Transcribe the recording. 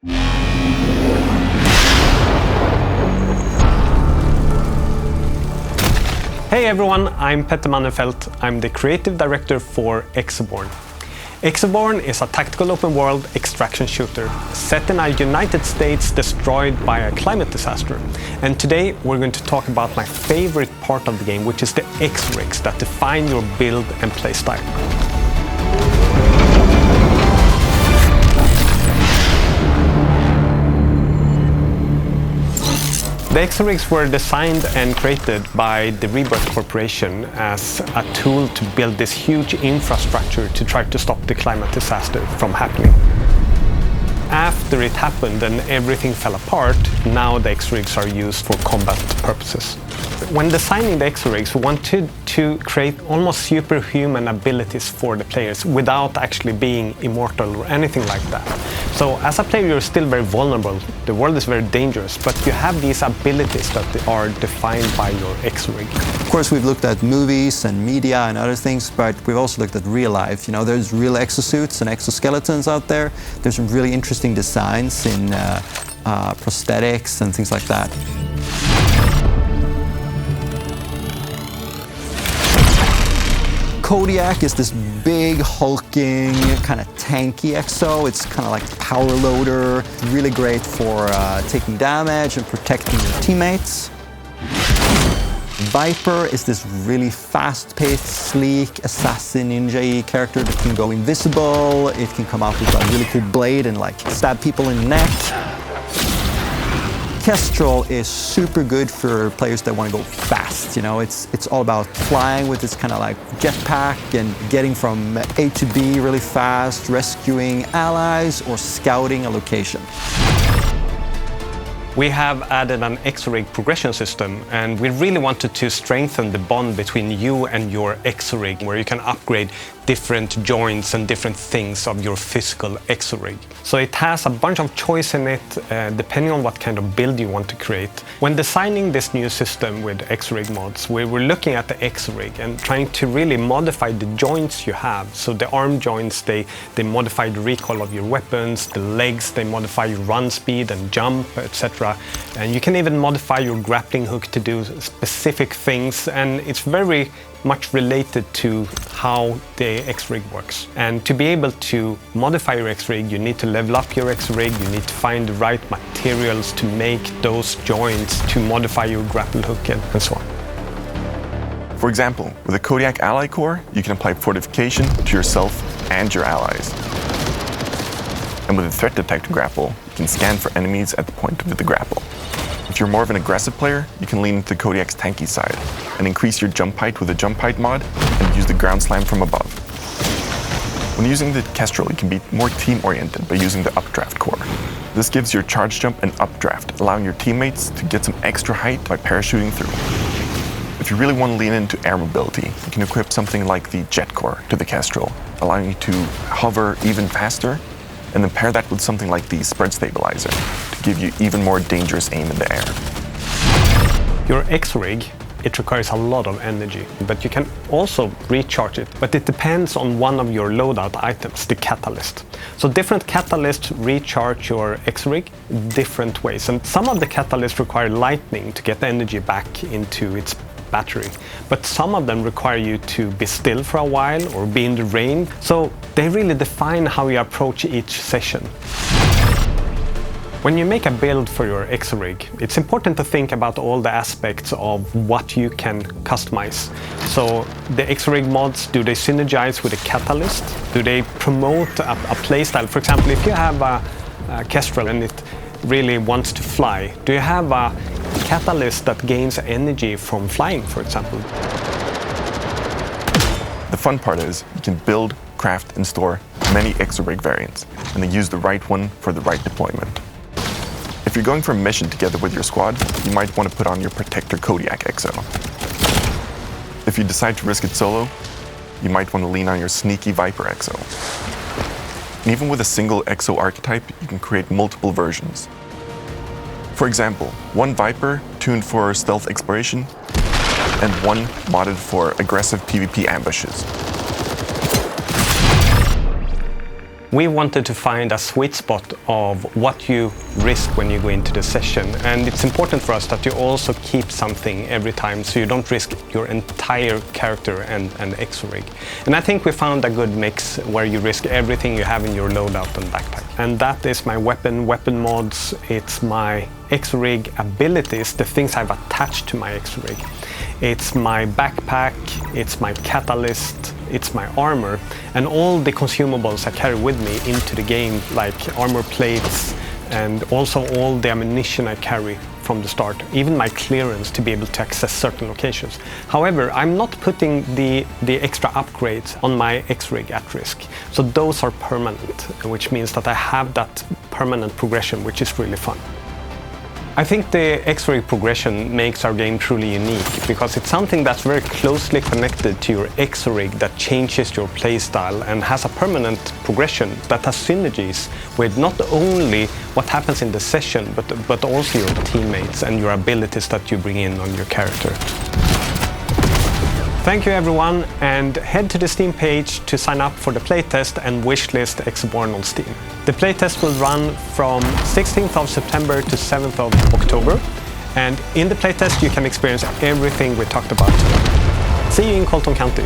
Hey everyone, I'm Petter Mannefelt. I'm the creative director for Exoborne. Exoborne is a tactical open-world extraction shooter set in a United States destroyed by a climate disaster. And today we're going to talk about my favorite part of the game, which is the Exo-rigs that define your build and playstyle. The Exo-rigs were designed and created by the Rebirth Corporation as a tool to build this huge infrastructure to try to stop the climate disaster from happening. After it happened and everything fell apart, now the Exo-rigs are used for combat purposes. When designing the Exo-rigs, we wanted to create almost superhuman abilities for the players without actually being immortal or anything like that. So as a player, you're still very vulnerable. The world is very dangerous, but you have these abilities that are defined by your Exo-rig. Of course, we've looked at movies and media and other things, but we've also looked at real life. You know, there's real exosuits and exoskeletons out there. There's some really interesting designs in prosthetics and things like that. Kodiak is this big, hulking, kind of tanky exo. It's kind of like a power loader. Really great for taking damage and protecting your teammates. Viper is this really fast-paced, sleek, assassin ninja-y character that can go invisible. It can come out with a really cool blade and like stab people in the neck. Kestrel is super good for players that want to go fast. You know, it's all about flying with this kind of like jetpack and getting from A to B really fast, rescuing allies or scouting a location. We have added an Exo-rig progression system, and we really wanted to strengthen the bond between you and your Exo-rig, where you can upgrade different joints and different things of your physical Exo-rig. So it has a bunch of choice in it, depending on what kind of build you want to create. When designing this new system with Exo-rig mods, we were looking at the Exo-rig and trying to really modify the joints you have. So the arm joints, they modify the recoil of your weapons, the legs, they modify your run speed and jump, etc. And you can even modify your grappling hook to do specific things, and it's very much related to how the Exo-rig works. And to be able to modify your Exo-rig, you need to level up your Exo-rig, you need to find the right materials to make those joints, to modify your grapple hook and so on. For example, with a Kodiak ally core, you can apply fortification to yourself and your allies. And with a threat detector grapple, you can scan for enemies at the point of the grapple. If you're more of an aggressive player, you can lean into the Kodiak's tanky side and increase your jump height with a jump height mod and use the ground slam from above. When using the Kestrel, you can be more team-oriented by using the updraft core. This gives your charge jump an updraft, allowing your teammates to get some extra height by parachuting through. If you really want to lean into air mobility, you can equip something like the jet core to the Kestrel, allowing you to hover even faster, and then pair that with something like the spread stabilizer to give you even more dangerous aim in the air. Your Exo-rig, it requires a lot of energy, but you can also recharge it. But it depends on one of your loadout items, the catalyst. So different catalysts recharge your Exo-rig different ways. And some of the catalysts require lightning to get the energy back into its battery, but some of them require you to be still for a while or be in the rain. So they really define how you approach each session. When you make a build for your Exo-rig, it's important to think about all the aspects of what you can customize. So the Exo-rig mods, do they synergize with a catalyst? Do they promote a playstyle? For example, if you have a Kestrel and it really wants to fly, do you have a catalyst that gains energy from flying, for example? The fun part is you can build, craft, and store many Exo-rig variants, and then use the right one for the right deployment. If you're going for a mission together with your squad, you might want to put on your Protector Kodiak Exo. If you decide to risk it solo, you might want to lean on your sneaky Viper Exo. And even with a single Exo archetype, you can create multiple versions. For example, one Viper tuned for stealth exploration, and one modded for aggressive PvP ambushes. We wanted to find a sweet spot of what you risk when you go into the session, and it's important for us that you also keep something every time so you don't risk your entire character and Exo-rig. And I think we found a good mix where you risk everything you have in your loadout and backpack. And that is my weapon mods, it's my Exo-rig abilities, the things I've attached to my Exo-rig. It's my backpack, it's my catalyst, it's my armor, and all the consumables I carry with me into the game, like armor plates, and also all the ammunition I carry from the start, even my clearance to be able to access certain locations. However, I'm not putting the extra upgrades on my Exo-rig at risk. So those are permanent, which means that I have that permanent progression, which is really fun. I think the Exo-rig progression makes our game truly unique because it's something that's very closely connected to your Exo-rig that changes your playstyle and has a permanent progression that has synergies with not only what happens in the session but also your teammates and your abilities that you bring in on your character. Thank you everyone, and head to the Steam page to sign up for the playtest and wishlist Exoborne on Steam. The playtest will run from 16th of September to 7th of October, and in the playtest you can experience everything we talked about today. See you in Colton County.